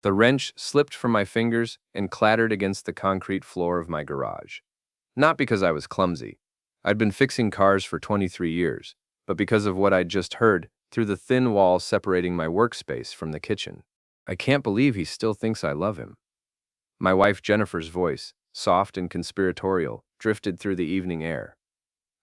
The wrench slipped from my fingers and clattered against the concrete floor of my garage. Not because I was clumsy. I'd been fixing cars for 23 years, but because of what I'd just heard through the thin wall separating my workspace from the kitchen. I can't believe he still thinks I love him. My wife Jennifer's voice, soft and conspiratorial, drifted through the evening air.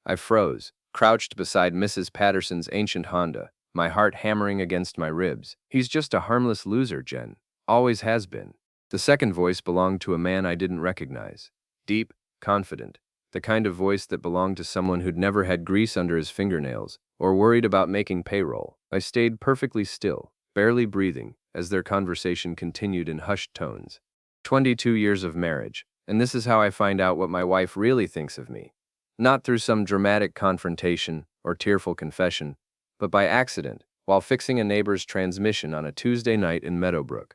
I froze, crouched beside Mrs. Patterson's ancient Honda, my heart hammering against my ribs. He's just a harmless loser, Jen. Always has been. The second voice belonged to a man I didn't recognize. Deep, confident. The kind of voice that belonged to someone who'd never had grease under his fingernails or worried about making payroll. I stayed perfectly still, barely breathing, as their conversation continued in hushed tones. 22 years of marriage, and this is how I find out what my wife really thinks of me. Not through some dramatic confrontation or tearful confession, but by accident, while fixing a neighbor's transmission on a Tuesday night in Meadowbrook.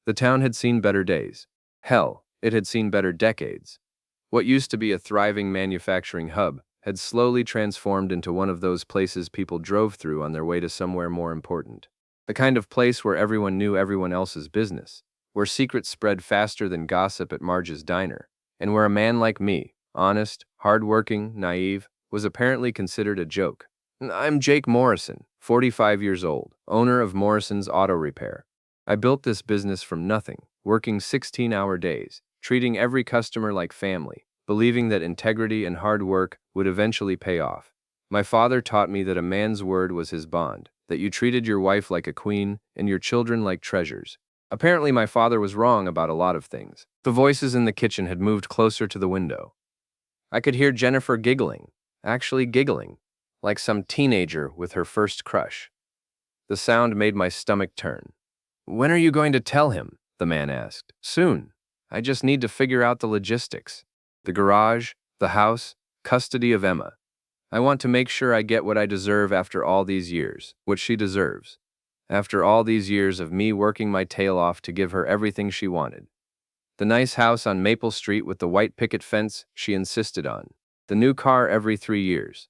The town had seen better days. Hell, it had seen better decades. What used to be a thriving manufacturing hub had slowly transformed into one of those places people drove through on their way to somewhere more important. The kind of place where everyone knew everyone else's business, where secrets spread faster than gossip at Marge's diner, and where a man like me, honest, hard-working, naive, was apparently considered a joke. I'm Jake Morrison, 45 years old, owner of Morrison's Auto Repair. I built this business from nothing, working 16-hour days, treating every customer like family, believing that integrity and hard work would eventually pay off. My father taught me that a man's word was his bond, that you treated your wife like a queen and your children like treasures. Apparently, my father was wrong about a lot of things. The voices in the kitchen had moved closer to the window. I could hear Jennifer giggling, actually giggling, like some teenager with her first crush. The sound made my stomach turn. "When are you going to tell him?" the man asked. "Soon. I just need to figure out the logistics. The garage, the house, custody of Emma. I want to make sure I get what I deserve after all these years, what she deserves. After all these years of me working my tail off to give her everything she wanted. The nice house on Maple Street with the white picket fence she insisted on. The new car every 3 years.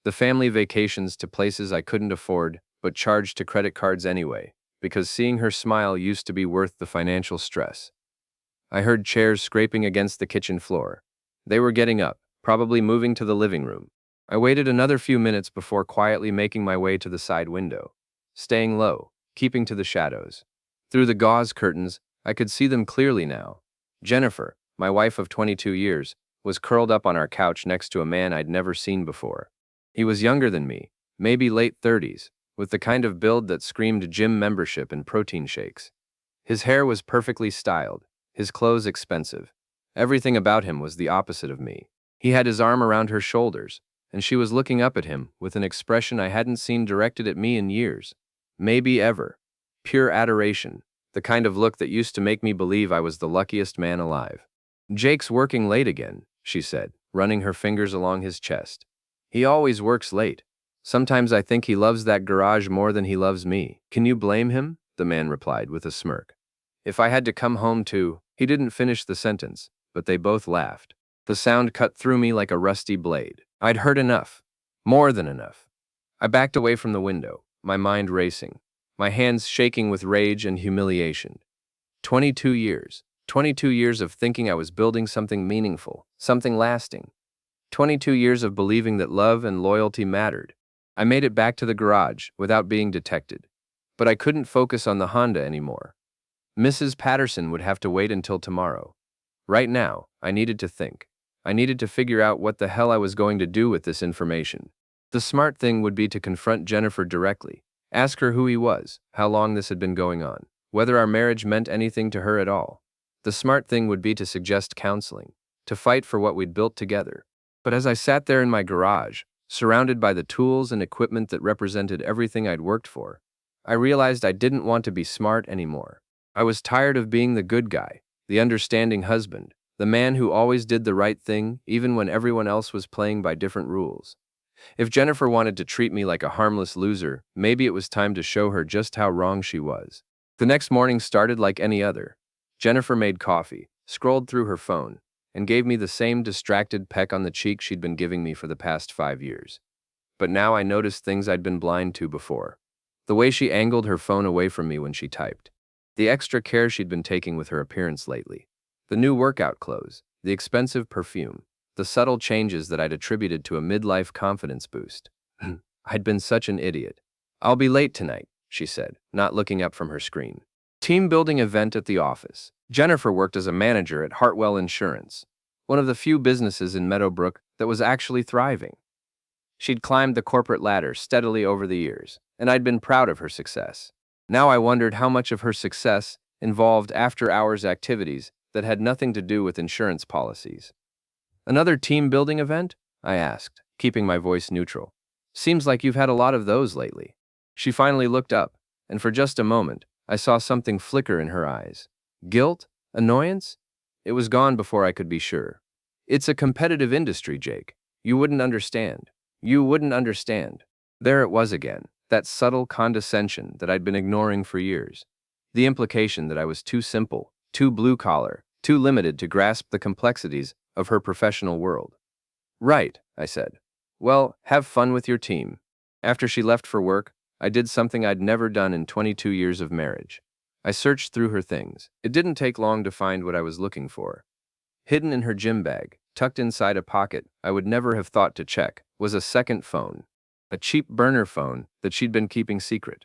The family vacations to places I couldn't afford, but charged to credit cards anyway, because seeing her smile used to be worth the financial stress." I heard chairs scraping against the kitchen floor. They were getting up, probably moving to the living room. I waited another few minutes before quietly making my way to the side window, staying low, keeping to the shadows. Through the gauze curtains, I could see them clearly now. Jennifer, my wife of 22 years, was curled up on our couch next to a man I'd never seen before. He was younger than me, maybe late 30s, with the kind of build that screamed gym membership and protein shakes. His hair was perfectly styled, his clothes expensive. Everything about him was the opposite of me. He had his arm around her shoulders, and she was looking up at him with an expression I hadn't seen directed at me in years. Maybe ever. Pure adoration, the kind of look that used to make me believe I was the luckiest man alive. "Jake's working late again," she said, running her fingers along his chest. "He always works late. Sometimes I think he loves that garage more than he loves me. Can you blame him?" the man replied with a smirk. "If I had to come home to—" He didn't finish the sentence, but they both laughed. The sound cut through me like a rusty blade. I'd heard enough. More than enough. I backed away from the window, my mind racing, my hands shaking with rage and humiliation. 22 years. 22 years of thinking I was building something meaningful, something lasting. 22 years of believing that love and loyalty mattered. I made it back to the garage without being detected. But I couldn't focus on the Honda anymore. Mrs. Patterson would have to wait until tomorrow. Right now, I needed to think. I needed to figure out what the hell I was going to do with this information. The smart thing would be to confront Jennifer directly, ask her who he was, how long this had been going on, whether our marriage meant anything to her at all. The smart thing would be to suggest counseling, to fight for what we'd built together. But as I sat there in my garage, surrounded by the tools and equipment that represented everything I'd worked for, I realized I didn't want to be smart anymore. I was tired of being the good guy, the understanding husband, the man who always did the right thing even when everyone else was playing by different rules. If Jennifer wanted to treat me like a harmless loser, maybe it was time to show her just how wrong she was. The next morning started like any other. Jennifer made coffee, scrolled through her phone, and gave me the same distracted peck on the cheek she'd been giving me for the past 5 years. But now I noticed things I'd been blind to before. The way she angled her phone away from me when she typed. The extra care she'd been taking with her appearance lately. The new workout clothes, the expensive perfume, the subtle changes that I'd attributed to a midlife confidence boost. I'd been such an idiot. "I'll be late tonight," she said, not looking up from her screen. Team building event at the office. Jennifer worked as a manager at Hartwell Insurance, one of the few businesses in Meadowbrook that was actually thriving. She'd climbed the corporate ladder steadily over the years, and I'd been proud of her success. Now I wondered how much of her success involved after-hours activities that had nothing to do with insurance policies. "Another team-building event?" I asked, keeping my voice neutral. "Seems like you've had a lot of those lately." She finally looked up, and for just a moment, I saw something flicker in her eyes. Guilt? Annoyance? It was gone before I could be sure. "It's a competitive industry, Jake. You wouldn't understand. You wouldn't understand." There it was again, that subtle condescension that I'd been ignoring for years. The implication that I was too simple, too blue-collar, too limited to grasp the complexities of her professional world. "Right," I said. "Well, have fun with your team." After she left for work, I did something I'd never done in 22 years of marriage. I searched through her things. It didn't take long to find what I was looking for. Hidden in her gym bag, tucked inside a pocket I would never have thought to check, was a second phone. A cheap burner phone that she'd been keeping secret.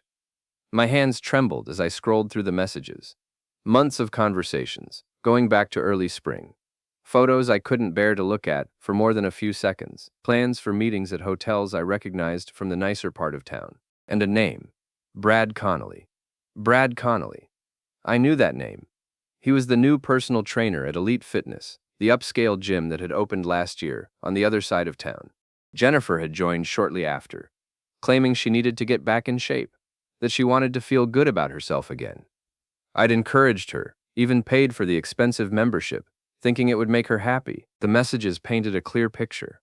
My hands trembled as I scrolled through the messages. Months of conversations, going back to early spring. Photos I couldn't bear to look at for more than a few seconds. Plans for meetings at hotels I recognized from the nicer part of town. And a name. Brad Connolly. Brad Connolly. I knew that name. He was the new personal trainer at Elite Fitness, the upscale gym that had opened last year on the other side of town. Jennifer had joined shortly after, claiming she needed to get back in shape, that she wanted to feel good about herself again. I'd encouraged her, even paid for the expensive membership, thinking it would make her happy. The messages painted a clear picture.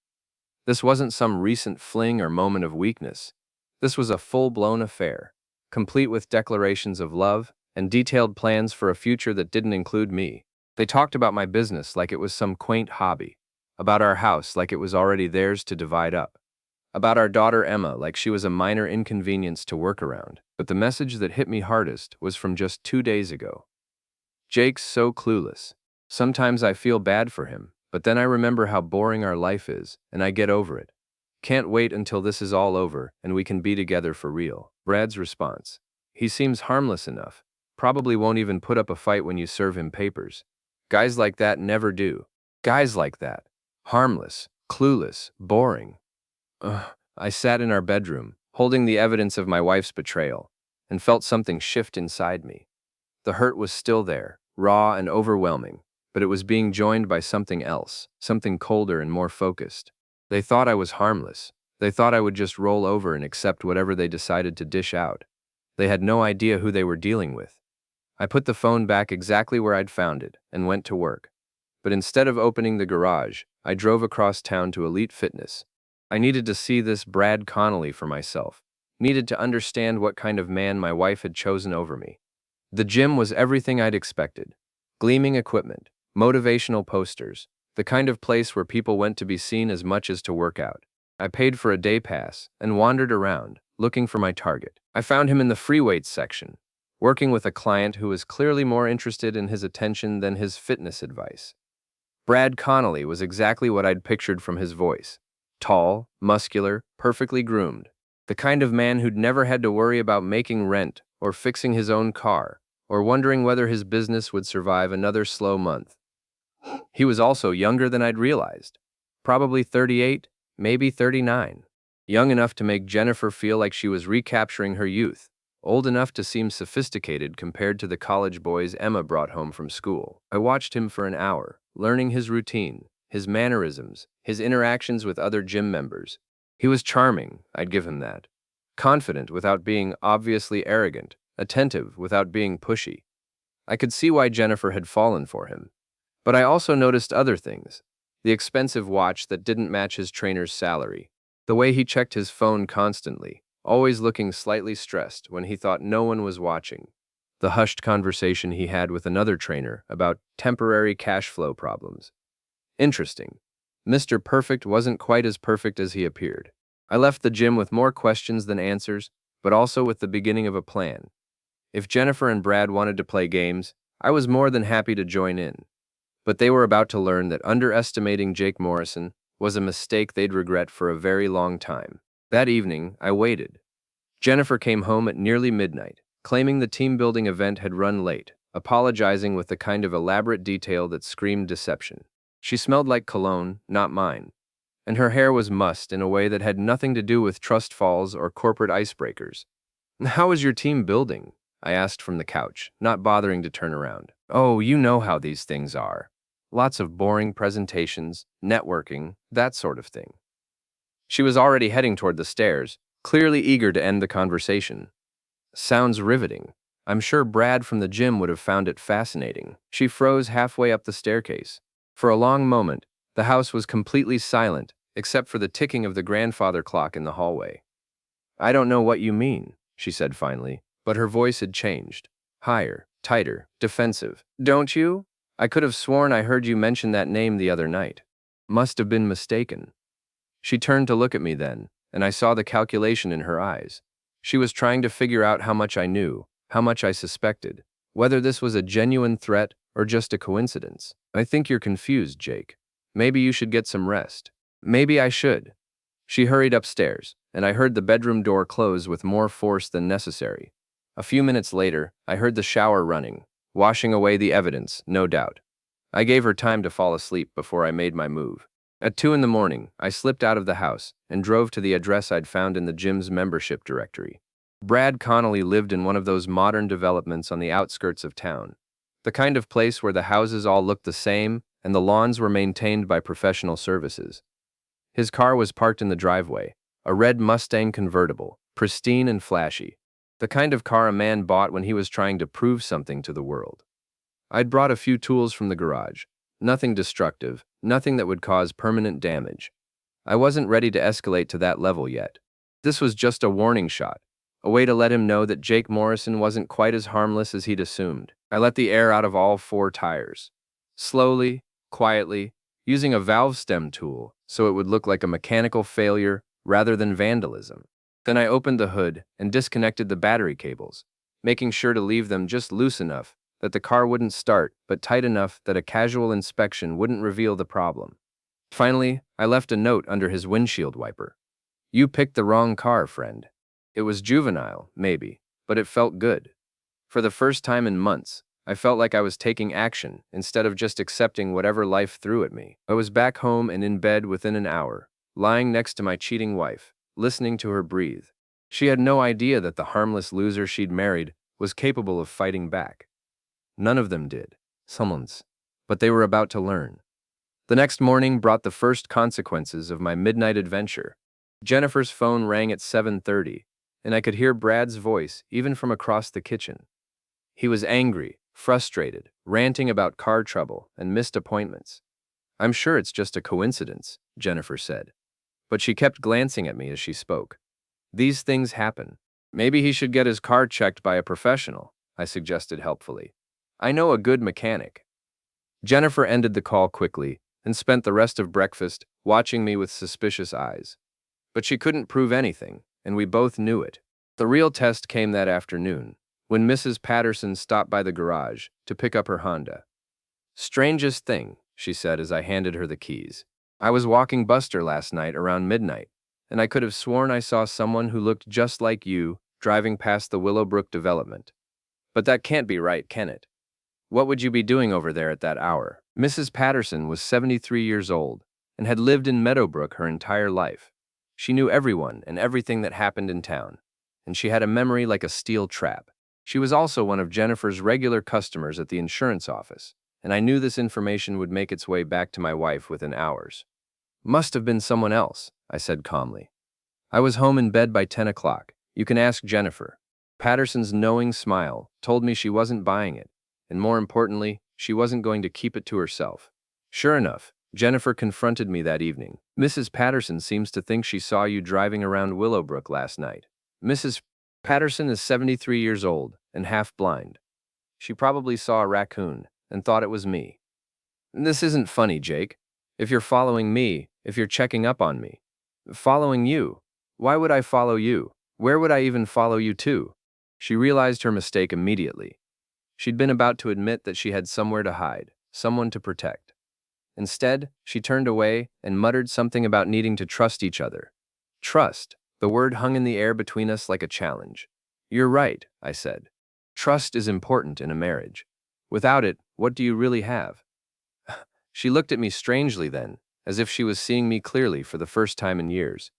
This wasn't some recent fling or moment of weakness. This was a full-blown affair, complete with declarations of love and detailed plans for a future that didn't include me. They talked about my business like it was some quaint hobby, about our house like it was already theirs to divide up, about our daughter Emma like she was a minor inconvenience to work around. But the message that hit me hardest was from just 2 days ago. "Jake's so clueless. Sometimes I feel bad for him, but then I remember how boring our life is, and I get over it. Can't wait until this is all over and we can be together for real." Brad's response. "He seems harmless enough. Probably won't even put up a fight when you serve him papers. Guys like that never do. Guys like that. Harmless, clueless, boring." Ugh. I sat in our bedroom, holding the evidence of my wife's betrayal, and felt something shift inside me. The hurt was still there, raw and overwhelming, but it was being joined by something else, something colder and more focused. They thought I was harmless. They thought I would just roll over and accept whatever they decided to dish out. They had no idea who they were dealing with. I put the phone back exactly where I'd found it and went to work. But instead of opening the garage, I drove across town to Elite Fitness. I needed to see this Brad Connolly for myself, needed to understand what kind of man my wife had chosen over me. The gym was everything I'd expected. Gleaming equipment, motivational posters, the kind of place where people went to be seen as much as to work out. I paid for a day pass and wandered around, looking for my target. I found him in the free weights section, working with a client who was clearly more interested in his attention than his fitness advice. Brad Connolly was exactly what I'd pictured from his voice. Tall, muscular, perfectly groomed. The kind of man who'd never had to worry about making rent or fixing his own car or wondering whether his business would survive another slow month. He was also younger than I'd realized. Probably 38, maybe 39. Young enough to make Jennifer feel like she was recapturing her youth. Old enough to seem sophisticated compared to the college boys Emma brought home from school. I watched him for an hour, learning his routine, his mannerisms, his interactions with other gym members. He was charming, I'd give him that. Confident without being obviously arrogant, attentive without being pushy. I could see why Jennifer had fallen for him. But I also noticed other things. The expensive watch that didn't match his trainer's salary. The way he checked his phone constantly, always looking slightly stressed when he thought no one was watching. The hushed conversation he had with another trainer about temporary cash flow problems. Interesting. Mr. Perfect wasn't quite as perfect as he appeared. I left the gym with more questions than answers, but also with the beginning of a plan. If Jennifer and Brad wanted to play games, I was more than happy to join in. But they were about to learn that underestimating Jake Morrison was a mistake they'd regret for a very long time. That evening, I waited. Jennifer came home at nearly midnight, claiming the team-building event had run late, apologizing with the kind of elaborate detail that screamed deception. She smelled like cologne, not mine, and her hair was mussed in a way that had nothing to do with trust falls or corporate icebreakers. "How is your team building?" I asked from the couch, not bothering to turn around. "Oh, you know how these things are. Lots of boring presentations, networking, that sort of thing." She was already heading toward the stairs, clearly eager to end the conversation. "Sounds riveting. I'm sure Brad from the gym would have found it fascinating." She froze halfway up the staircase. For a long moment, the house was completely silent, except for the ticking of the grandfather clock in the hallway. "I don't know what you mean," she said finally, but her voice had changed. Higher, tighter, defensive. "Don't you? I could have sworn I heard you mention that name the other night. Must have been mistaken." She turned to look at me then, and I saw the calculation in her eyes. She was trying to figure out how much I knew, how much I suspected, whether this was a genuine threat or just a coincidence. "I think you're confused, Jake. Maybe you should get some rest." "Maybe I should." She hurried upstairs, and I heard the bedroom door close with more force than necessary. A few minutes later, I heard the shower running, washing away the evidence, no doubt. I gave her time to fall asleep before I made my move. At 2 in the morning, I slipped out of the house and drove to the address I'd found in the gym's membership directory. Brad Connolly lived in one of those modern developments on the outskirts of town. The kind of place where the houses all looked the same and the lawns were maintained by professional services. His car was parked in the driveway, a red Mustang convertible, pristine and flashy. The kind of car a man bought when he was trying to prove something to the world. I'd brought a few tools from the garage. Nothing destructive, nothing that would cause permanent damage. I wasn't ready to escalate to that level yet. This was just a warning shot, a way to let him know that Jake Morrison wasn't quite as harmless as he'd assumed. I let the air out of all 4 tires. Slowly, quietly, using a valve stem tool so it would look like a mechanical failure rather than vandalism. Then I opened the hood and disconnected the battery cables, making sure to leave them just loose enough that the car wouldn't start, but tight enough that a casual inspection wouldn't reveal the problem. Finally, I left a note under his windshield wiper. "You picked the wrong car, friend." It was juvenile, maybe, but it felt good. For the first time in months, I felt like I was taking action instead of just accepting whatever life threw at me. I was back home and in bed within an hour, lying next to my cheating wife, listening to her breathe. She had no idea that the harmless loser she'd married was capable of fighting back. None of them did. Someone's. But they were about to learn. The next morning brought the first consequences of my midnight adventure. Jennifer's phone rang at 7:30, and I could hear Brad's voice even from across the kitchen. He was angry, frustrated, ranting about car trouble and missed appointments. "I'm sure it's just a coincidence," Jennifer said. But she kept glancing at me as she spoke. "These things happen. Maybe he should get his car checked by a professional," I suggested helpfully. "I know a good mechanic." Jennifer ended the call quickly and spent the rest of breakfast watching me with suspicious eyes. But she couldn't prove anything, and we both knew it. The real test came that afternoon, when Mrs. Patterson stopped by the garage to pick up her Honda. "Strangest thing," she said as I handed her the keys. "I was walking Buster last night around midnight, and I could have sworn I saw someone who looked just like you driving past the Willowbrook development. But that can't be right, can it? What would you be doing over there at that hour?" Mrs. Patterson was 73 years old and had lived in Meadowbrook her entire life. She knew everyone and everything that happened in town, and she had a memory like a steel trap. She was also one of Jennifer's regular customers at the insurance office, and I knew this information would make its way back to my wife within hours. "Must have been someone else," I said calmly. "I was home in bed by 10 o'clock. You can ask Jennifer." Patterson's knowing smile told me she wasn't buying it, and more importantly, she wasn't going to keep it to herself. Sure enough, Jennifer confronted me that evening. "Mrs. Patterson seems to think she saw you driving around Willowbrook last night." Mrs. Patterson is 73 years old and half blind. She probably saw a raccoon and thought it was me. "This isn't funny, Jake. If you're following me, if you're checking up on me." "Following you? Why would I follow you? Where would I even follow you to?" She realized her mistake immediately. She'd been about to admit that she had somewhere to hide, someone to protect. Instead, she turned away and muttered something about needing to trust each other. Trust. The word hung in the air between us like a challenge. You're right, I said. Trust is important in a marriage. Without it, what do you really have? She looked at me strangely then, as if she was seeing me clearly for the first time in years.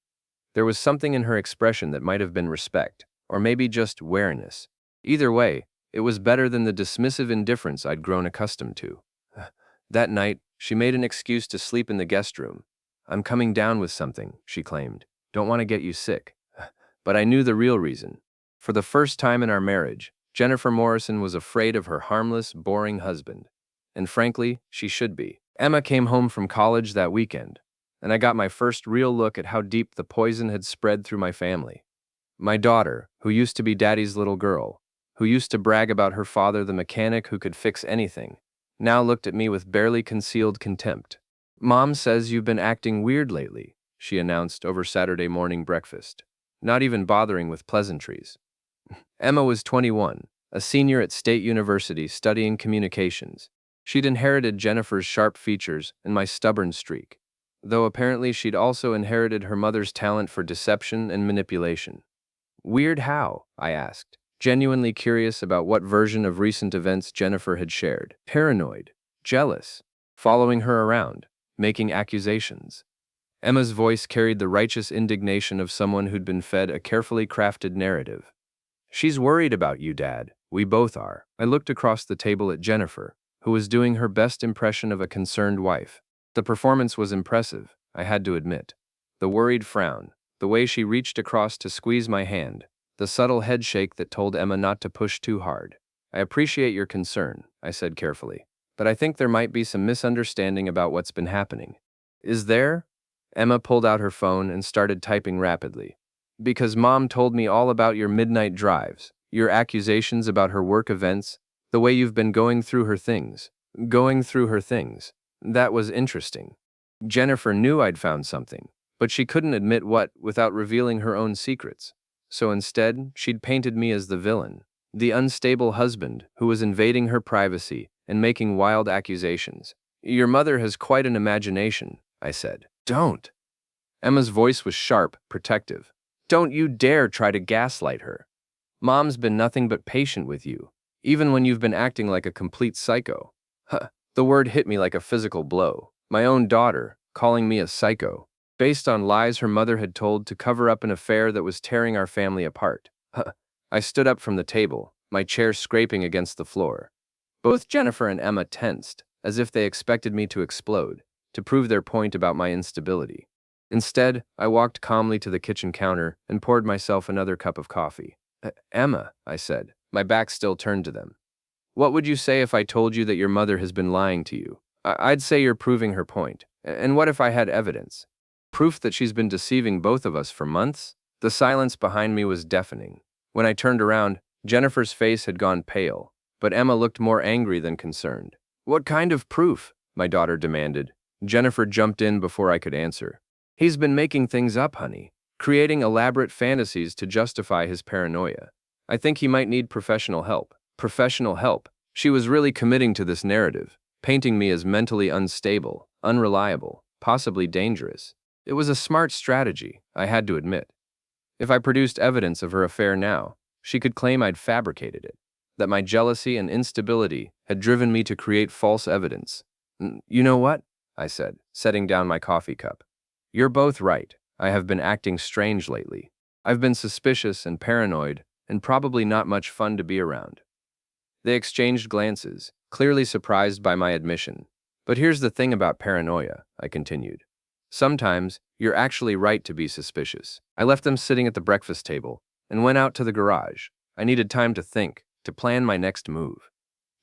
There was something in her expression that might have been respect, or maybe just wariness. Either way, it was better than the dismissive indifference I'd grown accustomed to. That night, she made an excuse to sleep in the guest room. I'm coming down with something, she claimed. Don't want to get you sick. But I knew the real reason. For the first time in our marriage, Jennifer Morrison was afraid of her harmless, boring husband. And frankly, she should be. Emma came home from college that weekend, and I got my first real look at how deep the poison had spread through my family. My daughter, who used to be Daddy's little girl, who used to brag about her father the mechanic who could fix anything, now looked at me with barely concealed contempt. Mom says you've been acting weird lately, she announced over Saturday morning breakfast, not even bothering with pleasantries. Emma was 21, a senior at State University studying communications. She'd inherited Jennifer's sharp features and my stubborn streak, though apparently she'd also inherited her mother's talent for deception and manipulation. Weird how? I asked, genuinely curious about what version of recent events Jennifer had shared. Paranoid, jealous, following her around, making accusations. Emma's voice carried the righteous indignation of someone who'd been fed a carefully crafted narrative. She's worried about you, Dad. We both are. I looked across the table at Jennifer, who was doing her best impression of a concerned wife. The performance was impressive, I had to admit. The worried frown, the way she reached across to squeeze my hand, the subtle headshake that told Emma not to push too hard. I appreciate your concern, I said carefully, but I think there might be some misunderstanding about what's been happening. Is there? Emma pulled out her phone and started typing rapidly. Because Mom told me all about your midnight drives, your accusations about her work events, the way you've been going through her things. That was interesting. Jennifer knew I'd found something, but she couldn't admit what without revealing her own secrets. So instead, she'd painted me as the villain, the unstable husband who was invading her privacy and making wild accusations. Your mother has quite an imagination, I said. Don't. Emma's voice was sharp, protective. Don't you dare try to gaslight her. Mom's been nothing but patient with you, even when you've been acting like a complete psycho. The word hit me like a physical blow. My own daughter, calling me a psycho, based on lies her mother had told to cover up an affair that was tearing our family apart. I stood up from the table, my chair scraping against the floor. Both Jennifer and Emma tensed, as if they expected me to explode, to prove their point about my instability. Instead, I walked calmly to the kitchen counter and poured myself another cup of coffee. Emma, I said, my back still turned to them. What would you say if I told you that your mother has been lying to you? I'd say you're proving her point. And what if I had evidence? Proof that she's been deceiving both of us for months? The silence behind me was deafening. When I turned around, Jennifer's face had gone pale, but Emma looked more angry than concerned. What kind of proof? My daughter demanded. Jennifer jumped in before I could answer. He's been making things up, honey, creating elaborate fantasies to justify his paranoia. I think he might need professional help. Professional help. She was really committing to this narrative, painting me as mentally unstable, unreliable, possibly dangerous. It was a smart strategy, I had to admit. If I produced evidence of her affair now, she could claim I'd fabricated it, that my jealousy and instability had driven me to create false evidence. You know what? I said, setting down my coffee cup. You're both right. I have been acting strange lately. I've been suspicious and paranoid, and probably not much fun to be around. They exchanged glances, clearly surprised by my admission. But here's the thing about paranoia, I continued. Sometimes, you're actually right to be suspicious. I left them sitting at the breakfast table and went out to the garage. I needed time to think, to plan my next move.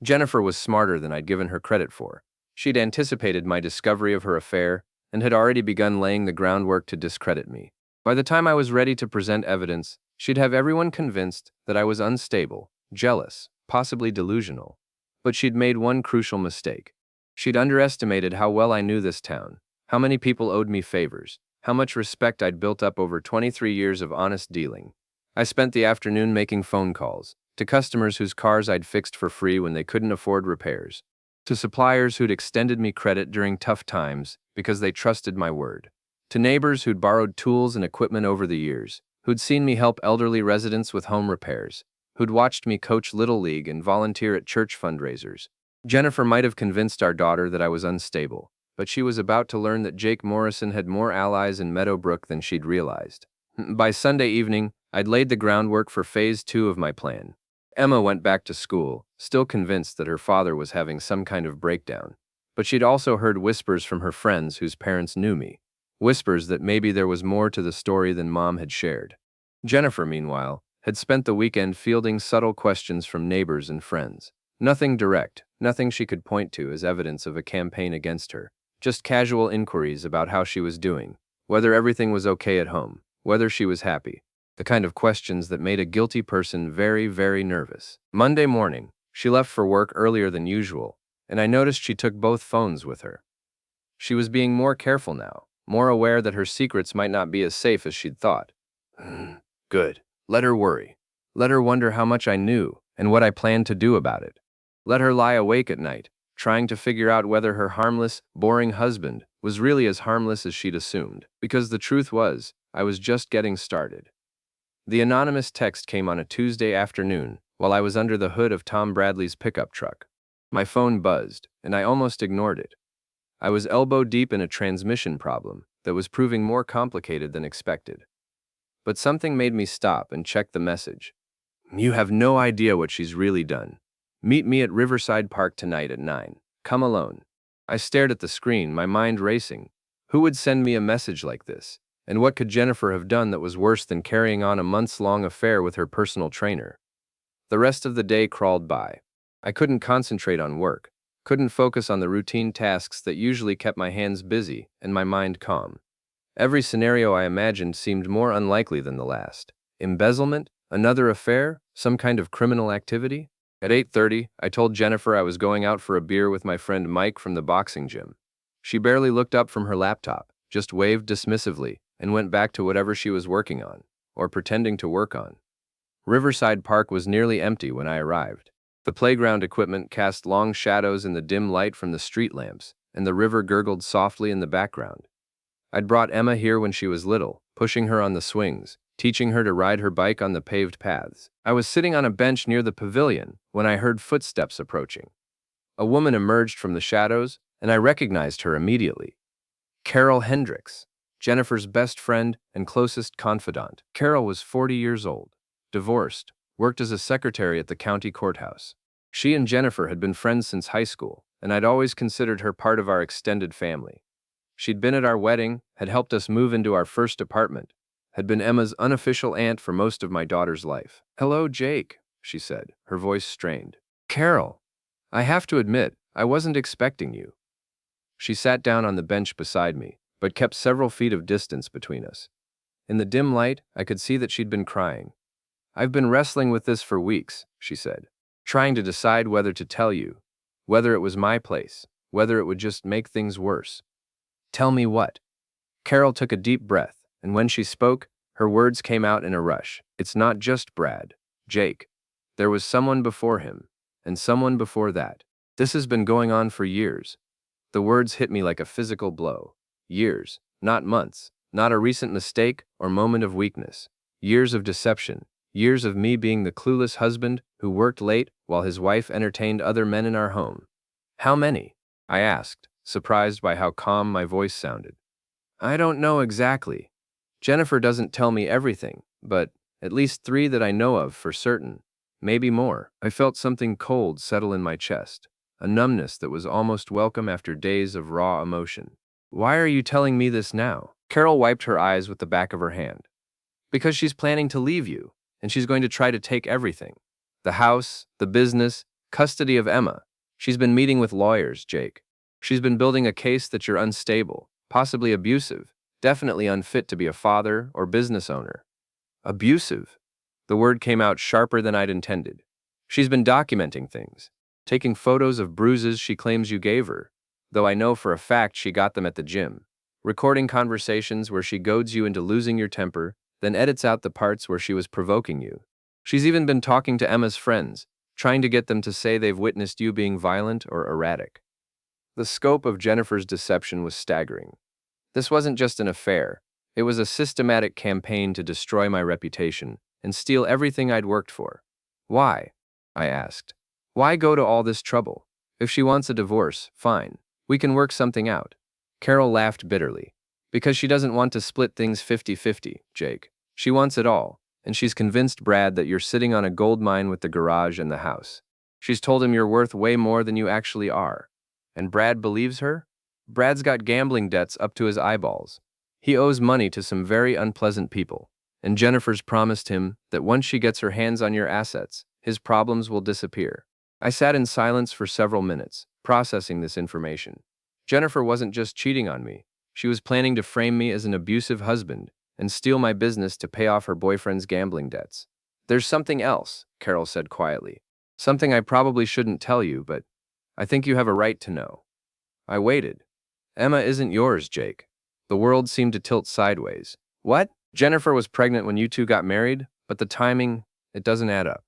Jennifer was smarter than I'd given her credit for. She'd anticipated my discovery of her affair and had already begun laying the groundwork to discredit me. By the time I was ready to present evidence, she'd have everyone convinced that I was unstable, jealous, possibly delusional. But she'd made one crucial mistake. She'd underestimated how well I knew this town, how many people owed me favors, how much respect I'd built up over 23 years of honest dealing. I spent the afternoon making phone calls to customers whose cars I'd fixed for free when they couldn't afford repairs, to suppliers who'd extended me credit during tough times because they trusted my word, to neighbors who'd borrowed tools and equipment over the years, who'd seen me help elderly residents with home repairs, who'd watched me coach Little League and volunteer at church fundraisers. Jennifer might have convinced our daughter that I was unstable, but she was about to learn that Jake Morrison had more allies in Meadowbrook than she'd realized. By Sunday evening, I'd laid the groundwork for phase 2 of my plan. Emma went back to school, still convinced that her father was having some kind of breakdown. But she'd also heard whispers from her friends whose parents knew me. Whispers that maybe there was more to the story than Mom had shared. Jennifer, meanwhile, had spent the weekend fielding subtle questions from neighbors and friends. Nothing direct, nothing she could point to as evidence of a campaign against her. Just casual inquiries about how she was doing, whether everything was okay at home, whether she was happy. The kind of questions that made a guilty person very, very nervous. Monday morning, she left for work earlier than usual, and I noticed she took both phones with her. She was being more careful now, more aware that her secrets might not be as safe as she'd thought. Good. Let her worry. Let her wonder how much I knew and what I planned to do about it. Let her lie awake at night, trying to figure out whether her harmless, boring husband was really as harmless as she'd assumed. Because the truth was, I was just getting started. The anonymous text came on a Tuesday afternoon while I was under the hood of Tom Bradley's pickup truck. My phone buzzed, and I almost ignored it. I was elbow-deep in a transmission problem that was proving more complicated than expected. But something made me stop and check the message. You have no idea what she's really done. Meet me at Riverside Park tonight at 9. Come alone. I stared at the screen, my mind racing. Who would send me a message like this? And what could Jennifer have done that was worse than carrying on a months-long affair with her personal trainer? The rest of the day crawled by. I couldn't concentrate on work, couldn't focus on the routine tasks that usually kept my hands busy and my mind calm. Every scenario I imagined seemed more unlikely than the last. Embezzlement? Another affair? Some kind of criminal activity? At 8:30, I told Jennifer I was going out for a beer with my friend Mike from the boxing gym. She barely looked up from her laptop, just waved dismissively, and went back to whatever she was working on, or pretending to work on. Riverside Park was nearly empty when I arrived. The playground equipment cast long shadows in the dim light from the street lamps, and the river gurgled softly in the background. I'd brought Emma here when she was little, pushing her on the swings, teaching her to ride her bike on the paved paths. I was sitting on a bench near the pavilion when I heard footsteps approaching. A woman emerged from the shadows, and I recognized her immediately. Carol Hendricks, Jennifer's best friend and closest confidant. Carol was 40 years old, divorced, worked as a secretary at the county courthouse. She and Jennifer had been friends since high school, and I'd always considered her part of our extended family. She'd been at our wedding, had helped us move into our first apartment, had been Emma's unofficial aunt for most of my daughter's life. "Hello, Jake," she said, her voice strained. "Carol, I have to admit, I wasn't expecting you." She sat down on the bench beside me, but kept several feet of distance between us. In the dim light, I could see that she'd been crying. "I've been wrestling with this for weeks," she said, "trying to decide whether to tell you, whether it was my place, whether it would just make things worse." "Tell me what?" Carol took a deep breath, and when she spoke, her words came out in a rush. "It's not just Brad, Jake. There was someone before him, and someone before that. This has been going on for years." The words hit me like a physical blow. Years, not months, not a recent mistake or moment of weakness. Years of deception, years of me being the clueless husband who worked late while his wife entertained other men in our home. "How many?" I asked, surprised by how calm my voice sounded. "I don't know exactly. Jennifer doesn't tell me everything, but at least 3 that I know of for certain, maybe more." I felt something cold settle in my chest, a numbness that was almost welcome after days of raw emotion. "Why are you telling me this now?" Carol wiped her eyes with the back of her hand. "Because she's planning to leave you, and she's going to try to take everything. The house, the business, custody of Emma. She's been meeting with lawyers, Jake. She's been building a case that you're unstable, possibly abusive, definitely unfit to be a father or business owner." "Abusive?" The word came out sharper than I'd intended. "She's been documenting things, taking photos of bruises she claims you gave her, though I know for a fact she got them at the gym, recording conversations where she goads you into losing your temper then edits out the parts where she was provoking you. She's even been talking to Emma's friends, trying to get them to say they've witnessed you being violent or erratic. The scope of Jennifer's deception was staggering. This wasn't just an affair, it was a systematic campaign to destroy my reputation and steal everything I'd worked for. Why? I asked. Why go to all this trouble? If she wants a divorce, fine. We can work something out. Carol laughed bitterly. Because she doesn't want to split things 50-50, Jake. She wants it all, and she's convinced Brad that you're sitting on a gold mine with the garage and the house. She's told him you're worth way more than you actually are. And Brad believes her? Brad's got gambling debts up to his eyeballs. He owes money to some very unpleasant people, and Jennifer's promised him that once she gets her hands on your assets, his problems will disappear. I sat in silence for several minutes, processing this information. Jennifer wasn't just cheating on me. She was planning to frame me as an abusive husband and steal my business to pay off her boyfriend's gambling debts. There's something else, Carol said quietly. Something I probably shouldn't tell you, but I think you have a right to know. I waited. Emma isn't yours, Jake. The world seemed to tilt sideways. What? Jennifer was pregnant when you two got married, but the timing, it doesn't add up.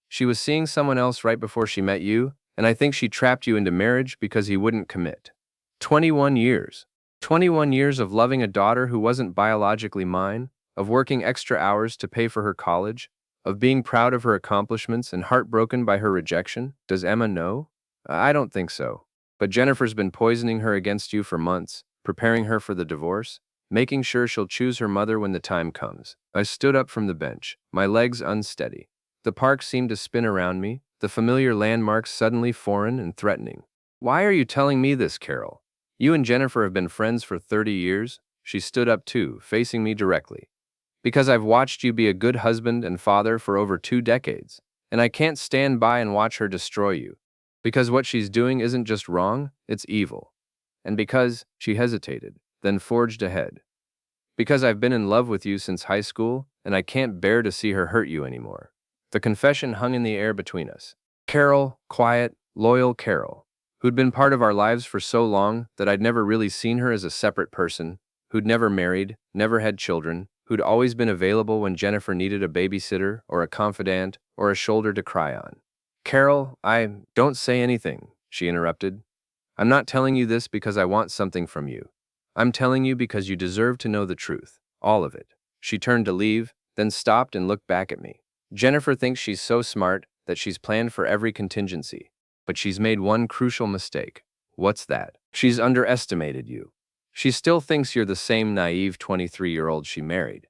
She was seeing someone else right before she met you, and I think she trapped you into marriage because he wouldn't commit. 21 years. 21 years of loving a daughter who wasn't biologically mine, of working extra hours to pay for her college, of being proud of her accomplishments and heartbroken by her rejection. Does Emma know? I don't think so. But Jennifer's been poisoning her against you for months, preparing her for the divorce, making sure she'll choose her mother when the time comes. I stood up from the bench, my legs unsteady. The park seemed to spin around me, the familiar landmarks suddenly foreign and threatening. Why are you telling me this, Carol? You and Jennifer have been friends for 30 years? She stood up too, facing me directly. Because I've watched you be a good husband and father for over 2 decades, and I can't stand by and watch her destroy you. Because what she's doing isn't just wrong, it's evil. And because she hesitated, then forged ahead. Because I've been in love with you since high school, and I can't bear to see her hurt you anymore. The confession hung in the air between us. Carol, quiet, loyal Carol, who'd been part of our lives for so long that I'd never really seen her as a separate person, who'd never married, never had children, who'd always been available when Jennifer needed a babysitter or a confidant or a shoulder to cry on. Carol, don't say anything, she interrupted. I'm not telling you this because I want something from you. I'm telling you because you deserve to know the truth, all of it. She turned to leave, then stopped and looked back at me. Jennifer thinks she's so smart that she's planned for every contingency. But she's made one crucial mistake. What's that? She's underestimated you. She still thinks you're the same naive 23-year-old she married.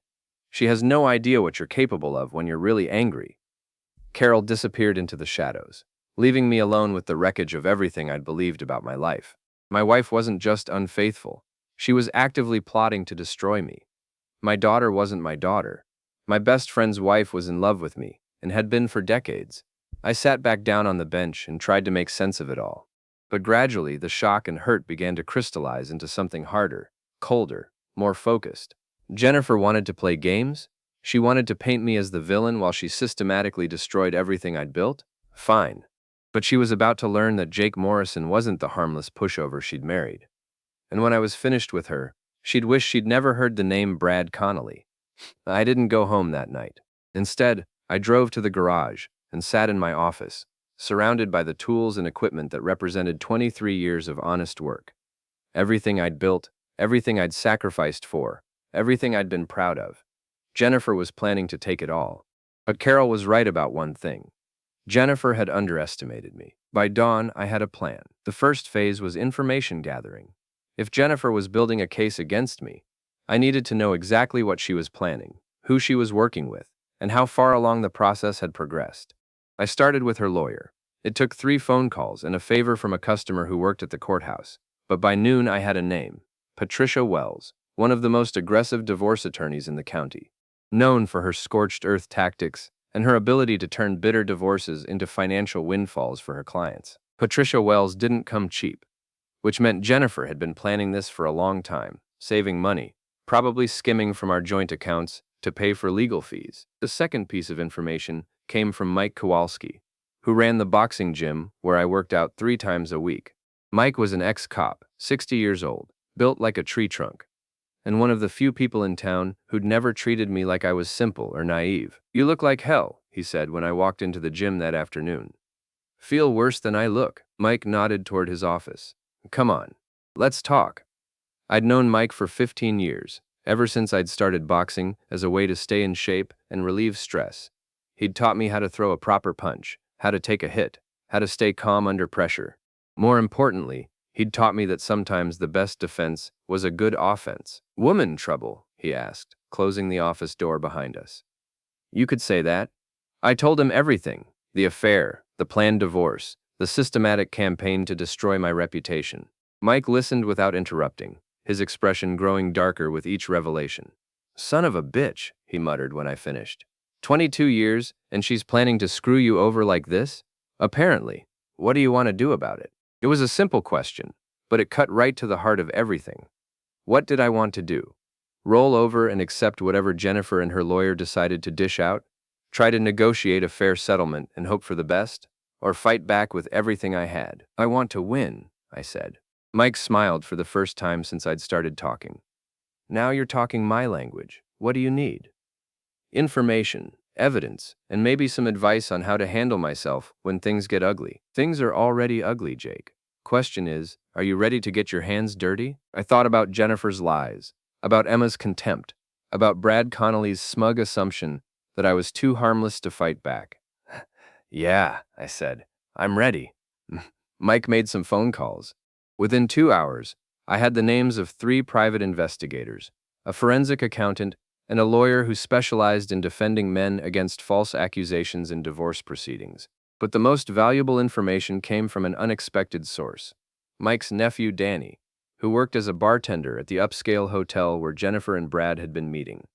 She has no idea what you're capable of when you're really angry. Carol disappeared into the shadows, leaving me alone with the wreckage of everything I'd believed about my life. My wife wasn't just unfaithful. She was actively plotting to destroy me. My daughter wasn't my daughter. My best friend's wife was in love with me, and had been for decades. I sat back down on the bench and tried to make sense of it all. But gradually, the shock and hurt began to crystallize into something harder, colder, more focused. Jennifer wanted to play games? She wanted to paint me as the villain while she systematically destroyed everything I'd built? Fine. But she was about to learn that Jake Morrison wasn't the harmless pushover she'd married. And when I was finished with her, she'd wish she'd never heard the name Brad Connolly. I didn't go home that night. Instead, I drove to the garage and sat in my office, surrounded by the tools and equipment that represented 23 years of honest work. Everything I'd built, everything I'd sacrificed for, everything I'd been proud of. Jennifer was planning to take it all. But Carol was right about one thing. Jennifer had underestimated me. By dawn, I had a plan. The first phase was information gathering. If Jennifer was building a case against me, I needed to know exactly what she was planning, who she was working with, and how far along the process had progressed. I started with her lawyer. It took 3 phone calls and a favor from a customer who worked at the courthouse. But by noon, I had a name. Patricia Wells, one of the most aggressive divorce attorneys in the county. Known for her scorched earth tactics and her ability to turn bitter divorces into financial windfalls for her clients. Patricia Wells didn't come cheap, which meant Jennifer had been planning this for a long time, saving money, probably skimming from our joint accounts to pay for legal fees. The second piece of information came from Mike Kowalski, who ran the boxing gym where I worked out 3 times a week. Mike was an ex-cop, 60 years old, built like a tree trunk. and one of the few people in town who'd never treated me like I was simple or naive. "You look like hell," he said when I walked into the gym that afternoon. "Feel worse than I look." Mike nodded toward his office. "Come on, let's talk." I'd known Mike for 15 years, ever since I'd started boxing as a way to stay in shape and relieve stress. He'd taught me how to throw a proper punch, how to take a hit, how to stay calm under pressure. More importantly, he'd taught me that sometimes the best defense was a good offense. "Woman trouble?" he asked, closing the office door behind us. "You could say that." I told him everything: the affair, the planned divorce, the systematic campaign to destroy my reputation. Mike listened without interrupting, his expression growing darker with each revelation. "Son of a bitch," he muttered when I finished. 22 years, and she's planning to screw you over like this? Apparently. What do you want to do about it? It was a simple question, but it cut right to the heart of everything. What did I want to do? Roll over and accept whatever Jennifer and her lawyer decided to dish out? Try to negotiate a fair settlement and hope for the best? Or fight back with everything I had? "I want to win," I said. Mike smiled for the first time since I'd started talking. "Now you're talking my language. What do you need?" "Information, evidence, and maybe some advice on how to handle myself when things get ugly." "Things are already ugly, Jake. Question is, are you ready to get your hands dirty?" I thought about Jennifer's lies, about Emma's contempt, about Brad Connolly's smug assumption that I was too harmless to fight back. "Yeah," I said, "I'm ready." Mike made some phone calls. Within 2 hours, I had the names of 3 private investigators, a forensic accountant, and a lawyer who specialized in defending men against false accusations in divorce proceedings. But the most valuable information came from an unexpected source: Mike's nephew, Danny, who worked as a bartender at the upscale hotel where Jennifer and Brad had been meeting.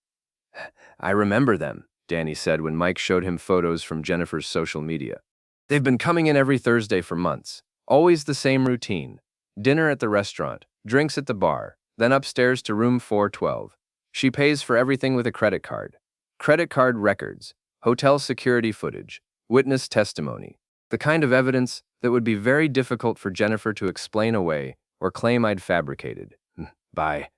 "I remember them," Danny said when Mike showed him photos from Jennifer's social media. "They've been coming in every Thursday for months. Always the same routine. Dinner at the restaurant, drinks at the bar, then upstairs to room 412. She pays for everything with a credit card. Credit card records, hotel security footage, witness testimony. The kind of evidence that would be very difficult for Jennifer to explain away or claim I'd fabricated." By